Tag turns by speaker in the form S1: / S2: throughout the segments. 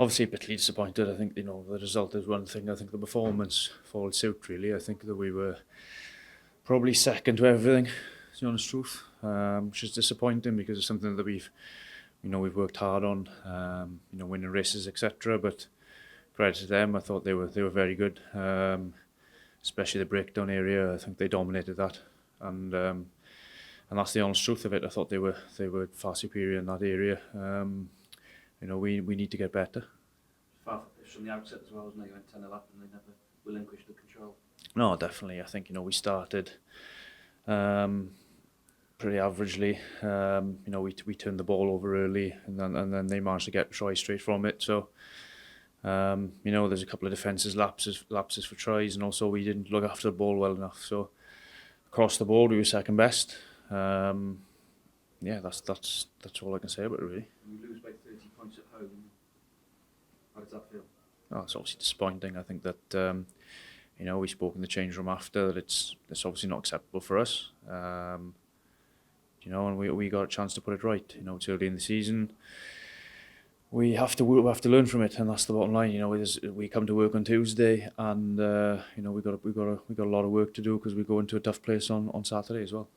S1: Obviously bitterly disappointed. I think the result is one thing. I think the performance followed suit really. I think that we were probably second to everything, to be honest truth, which is disappointing because it's something that we've worked hard on, winning races, etc. But credit to them, I thought they were very good, especially the breakdown area. I think they dominated that, and that's the honest truth of it. I thought they were far superior in that area. We need to get better.
S2: From the outset as well, isn't it? You went 10-0 up and they never relinquished the control.
S1: No, definitely. I think we started pretty averagely. We turned the ball over early, and then they managed to get a try straight from it. So there's a couple of defensive lapses for tries, and also we didn't look after the ball well enough. So across the board, we were second best. That's all I can say about it really.
S2: You lose by 30 points at home. How does that feel?
S1: Oh, it's obviously disappointing. I think that we spoke in the change room after that it's obviously not acceptable for us. And we got a chance to put it right. It's early in the season. We have to learn from it, and that's the bottom line. We come to work on Tuesday, and we got a lot of work to do because we go into a tough place on Saturday as well.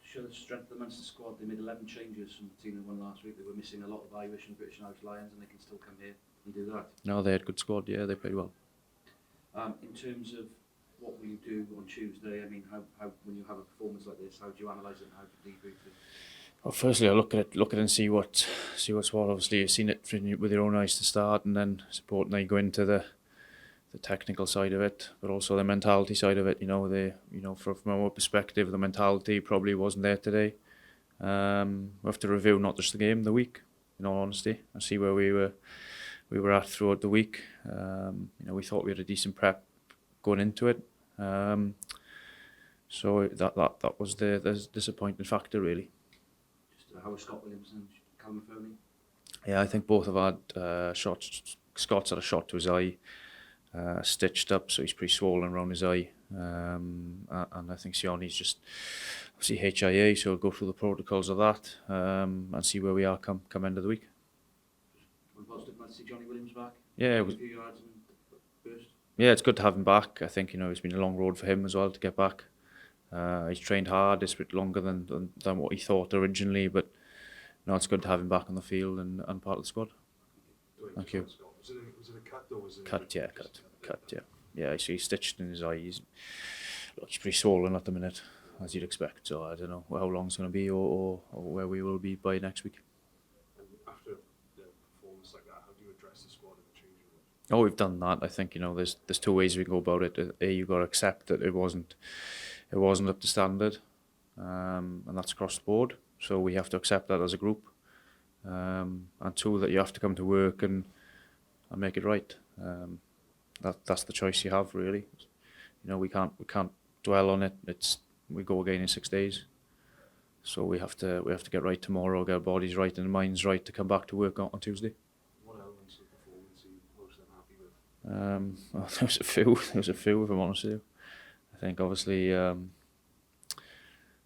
S2: Show the strength of the Munster squad. They made 11 changes from the team that won last week. They were missing a lot of Irish and British and Irish Lions, and they can still come here and do that.
S1: No, they had a good squad. Yeah, they played well.
S2: In terms of what will you do on Tuesday? I mean, how when you have a performance like this, how do you analyse it and how do you debrief it?
S1: Well, firstly, I look at it and see what's what. Obviously, you've seen it with your own eyes to start, and then you go into the technical side of it, but also the mentality side of it. From our perspective, the mentality probably wasn't there today. We have to review not just the game, the week. In all honesty, and see where we were at throughout the week. We thought we had a decent prep going into it. So that was the disappointing factor really.
S2: How was Scott Williams and Callum Foley?
S1: Yeah, I think both have had shots. Scott's had a shot to his eye, stitched up, so he's pretty swollen around his eye. And I think Sioni's just obviously HIA, so we'll go through the protocols of that and see where we are come end of the week.
S2: One positive, nice to see Johnny Williams back.
S1: Yeah,
S2: a few yards and burst.
S1: Yeah, it's good to have him back. I think it's been a long road for him as well to get back. He's trained hard. It's a bit longer than what he thought originally, but it's good to have him back on the field and part of the squad. Thank you.
S3: Was it a cut or was it?
S1: Cut. Yeah. So he's stitched in his eye. He's pretty swollen at the minute, as you'd expect. So I don't know how long it's going to be or where we will be by next week.
S3: And after the performance like that, how do you address the squad in the changing room?
S1: Oh, we've done that. I think there's two ways we go about it. You've got to accept that it wasn't up to standard, and that's across the board. So we have to accept that as a group, and two, that you have to come to work and make it right. That's the choice you have really. We can't dwell on it. We go again in 6 days, so we have to get right tomorrow, get our bodies right and the minds right to come back to work on Tuesday.
S3: What elements of the performance are you most unhappy with?
S1: Well, there was a few, if I'm honest with you. I think obviously,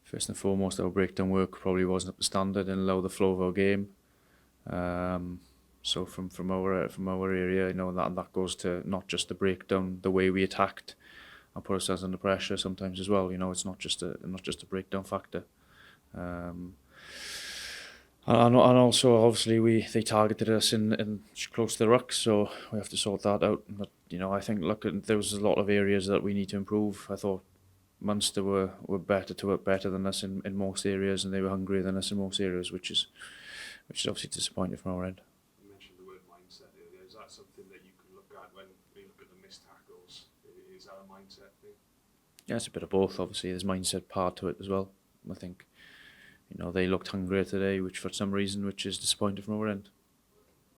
S1: first and foremost, our breakdown work probably wasn't up to standard and allow the flow of our game. So from our area, that goes to not just the breakdown, the way we attacked and put ourselves under pressure sometimes as well. It's not just a breakdown factor. And also obviously they targeted us in close to the ruck, so we have to sort that out. But I think there was a lot of areas that we need to improve. I thought Munster were better than us in most areas, and they were hungrier than us in most areas, which is obviously disappointing from our end.
S3: You mentioned the word mindset earlier. Is that something that you can look at when we look at the missed tackles? Is that a mindset thing?
S1: Yeah, it's a bit of both. Obviously, there's mindset part to it as well. I think they looked hungrier today, which for some reason, which is disappointing from our end.